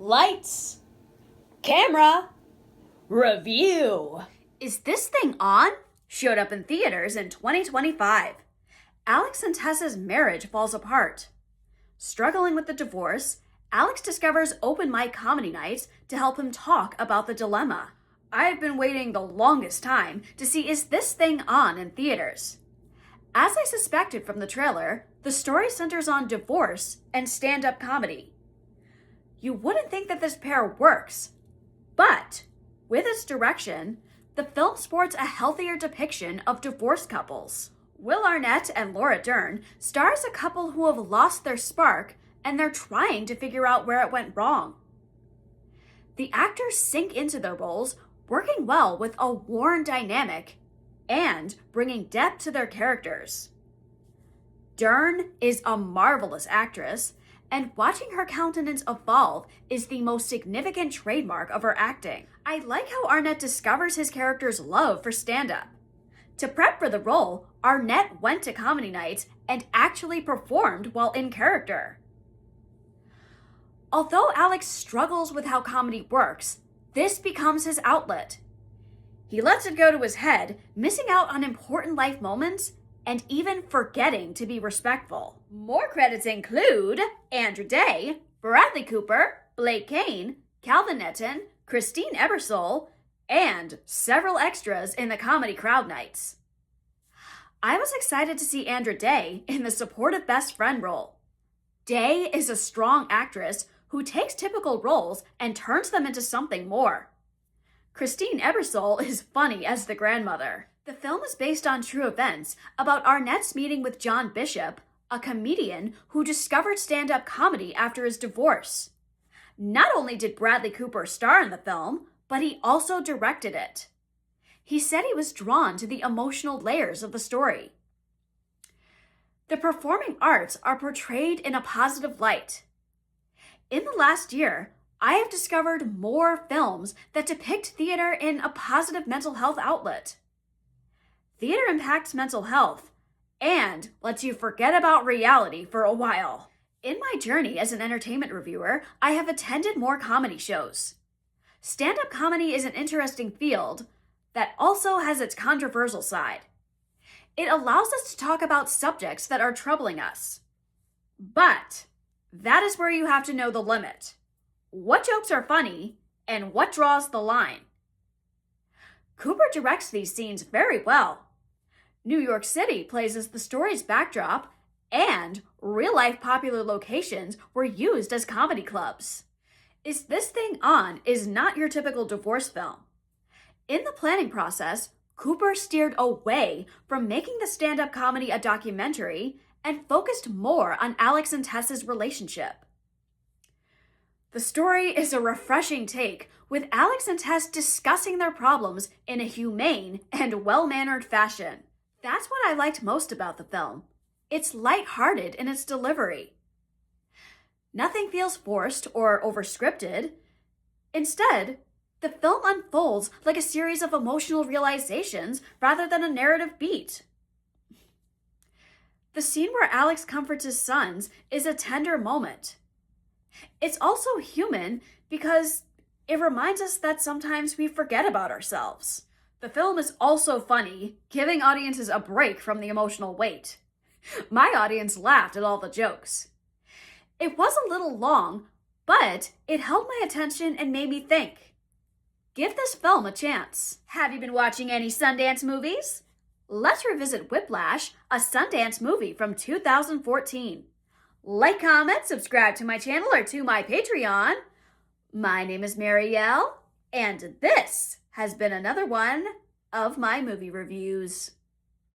Lights, camera, review. Is This Thing On? Showed up in theaters in 2025. Alex and Tess's marriage falls apart. Struggling with the divorce, Alex discovers open mic comedy nights to help him talk about the dilemma. I've been waiting the longest time to see Is This Thing On in theaters. As I suspected from the trailer, the story centers on divorce and stand-up comedy. You wouldn't think that this pair works, but with its direction, the film sports a healthier depiction of divorced couples. Will Arnett and Laura Dern star as a couple who have lost their spark and they're trying to figure out where it went wrong. The actors sink into their roles, working well with a worn dynamic and bringing depth to their characters. Dern is a marvelous actress, and watching her countenance evolve is the most significant trademark of her acting. I like how Arnett discovers his character's love for stand-up. To prep for the role, Arnett went to comedy nights and actually performed while in character. Although Alex struggles with how comedy works, this becomes his outlet. He lets it go to his head, missing out on important life moments and even forgetting to be respectful. More credits include Andra Day, Bradley Cooper, Blake Kane, Calvin Netton, Christine Ebersole, and several extras in the comedy crowd nights. I was excited to see Andra Day in the supportive best friend role. Day is a strong actress who takes typical roles and turns them into something more. Christine Ebersole is funny as the grandmother. The film is based on true events about Arnett's meeting with John Bishop, a comedian who discovered stand-up comedy after his divorce. Not only did Bradley Cooper star in the film, but he also directed it. He said he was drawn to the emotional layers of the story. The performing arts are portrayed in a positive light. In the last year, I have discovered more films that depict theater in a positive mental health outlet. Theater impacts mental health and lets you forget about reality for a while. In my journey as an entertainment reviewer, I have attended more comedy shows. Stand-up comedy is an interesting field that also has its controversial side. It allows us to talk about subjects that are troubling us. But that is where you have to know the limit. What jokes are funny and what draws the line? Cooper directs these scenes very well. New York City plays as the story's backdrop, and real-life popular locations were used as comedy clubs. Is This Thing On is not your typical divorce film. In the planning process, Cooper steered away from making the stand-up comedy a documentary and focused more on Alex and Tess's relationship. The story is a refreshing take, with Alex and Tess discussing their problems in a humane and well-mannered fashion. That's what I liked most about the film. It's lighthearted in its delivery. Nothing feels forced or overscripted. Instead, the film unfolds like a series of emotional realizations rather than a narrative beat. The scene where Alex comforts his sons is a tender moment. It's also human because it reminds us that sometimes we forget about ourselves. The film is also funny, giving audiences a break from the emotional weight. My audience laughed at all the jokes. It was a little long, but it held my attention and made me think. Give this film a chance. Have you been watching any Sundance movies? Let's revisit Whiplash, a Sundance movie from 2014. Like, comment, subscribe to my channel or to my Patreon. My name is Marielle, and this has been another one of my movie reviews.